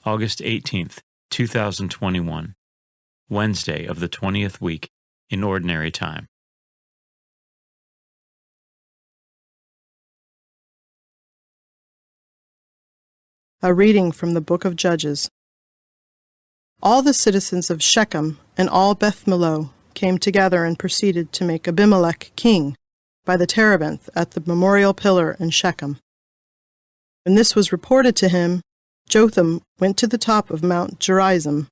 August 18th, 2021, Wednesday of the 20th week in Ordinary Time. A reading from the book of Judges. All the citizens of Shechem and all Beth Millo came together and proceeded to make Abimelech king by the terebinth at the memorial pillar in Shechem. When this was reported to him, Jotham went to the top of Mount Gerizim,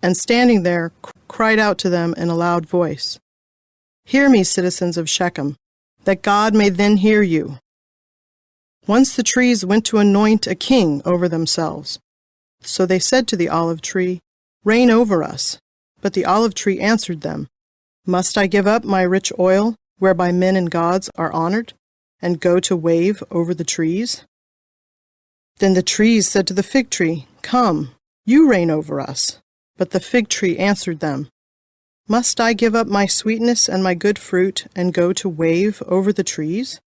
and standing there cried out to them in a loud voice, "Hear me, citizens of Shechem, that God may then hear you." Once the trees went to anoint a king over themselves. So they said to the olive tree, "Reign over us." But the olive tree answered them, "Must I give up my rich oil, whereby men and gods are honored, and go to wave over the trees?" Then the trees said to the fig tree, "Come, you reign over us." But the fig tree answered them, "Must I give up my sweetness and my good fruit, and go to wave over the trees?"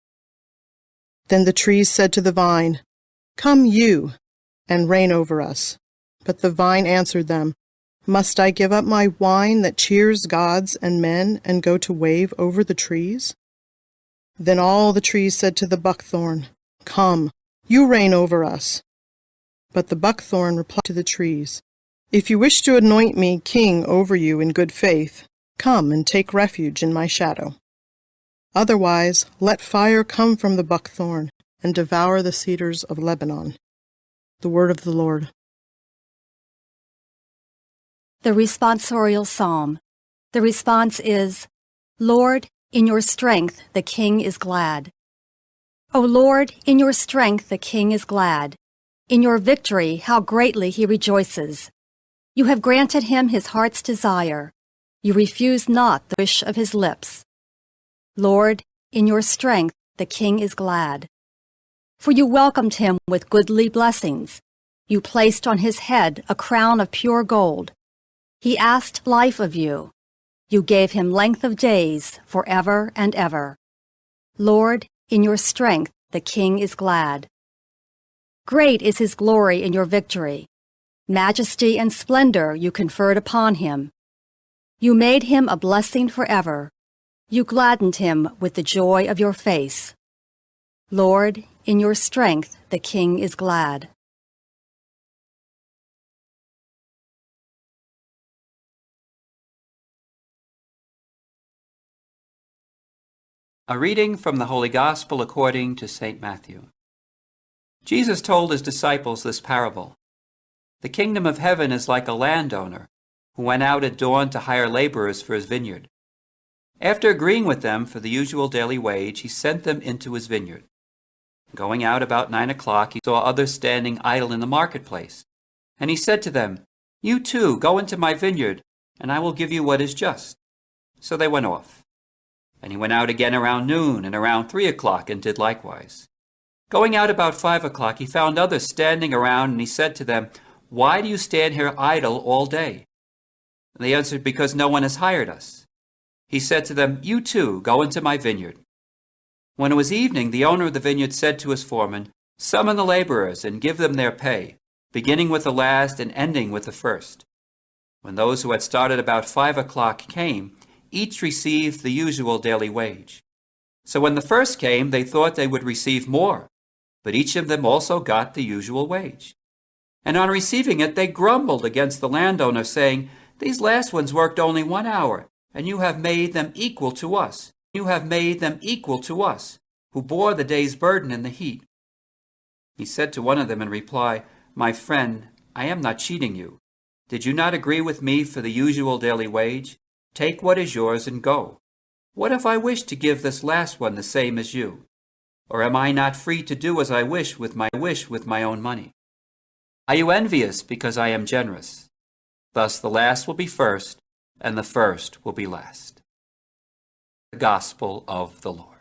Then the trees said to the vine, "Come you, and reign over us." But the vine answered them, "Must I give up my wine that cheers gods and men, and go to wave over the trees?" Then all the trees said to the buckthorn, "Come, you reign over us." But the buckthorn replied to the trees, "If you wish to anoint me king over you in good faith, come and take refuge in my shadow. Otherwise, let fire come from the buckthorn and devour the cedars of Lebanon." The word of the Lord. The responsorial psalm. The response is, "Lord, in your strength the king is glad." O Lord, in your strength the king is glad. In your victory how greatly he rejoices. You have granted him his heart's desire. You refuse not the wish of his lips. Lord, in your strength the king is glad. For you welcomed him with goodly blessings. You placed on his head a crown of pure gold. He asked life of you. You gave him length of days forever and ever. Lord, in your strength the king is glad. Great is his glory in your victory. Majesty and splendor you conferred upon him. You made him a blessing forever. You gladdened him with the joy of your face. Lord, in your strength the king is glad. A reading from the Holy Gospel according to St. Matthew. Jesus told his disciples this parable. The kingdom of heaven is like a landowner who went out at dawn to hire laborers for his vineyard. After agreeing with them for the usual daily wage, he sent them into his vineyard. Going out about 9 o'clock, he saw others standing idle in the marketplace. And he said to them, "You too, go into my vineyard, and I will give you what is just." So they went off. And he went out again around noon and around 3 o'clock and did likewise. Going out about 5 o'clock, he found others standing around, and he said to them, "Why do you stand here idle all day?" And they answered, "Because no one has hired us." He said to them, "You too, go into my vineyard." When it was evening, the owner of the vineyard said to his foreman, "Summon the laborers and give them their pay, beginning with the last and ending with the first." When those who had started about 5 o'clock came, each received the usual daily wage. So when the first came, they thought they would receive more, but each of them also got the usual wage. And on receiving it, they grumbled against the landowner, saying, "These last ones worked only 1 hour, and you have made them equal to us. You have made them equal to us, who bore the day's burden in the heat." He said to one of them in reply, "My friend, I am not cheating you. Did you not agree with me for the usual daily wage? Take what is yours and go. What if I wish to give this last one the same as you? Or am I not free to do as I wish with my own money? Are you envious because I am generous? Thus the last will be first, and the first will be last." The Gospel of the Lord.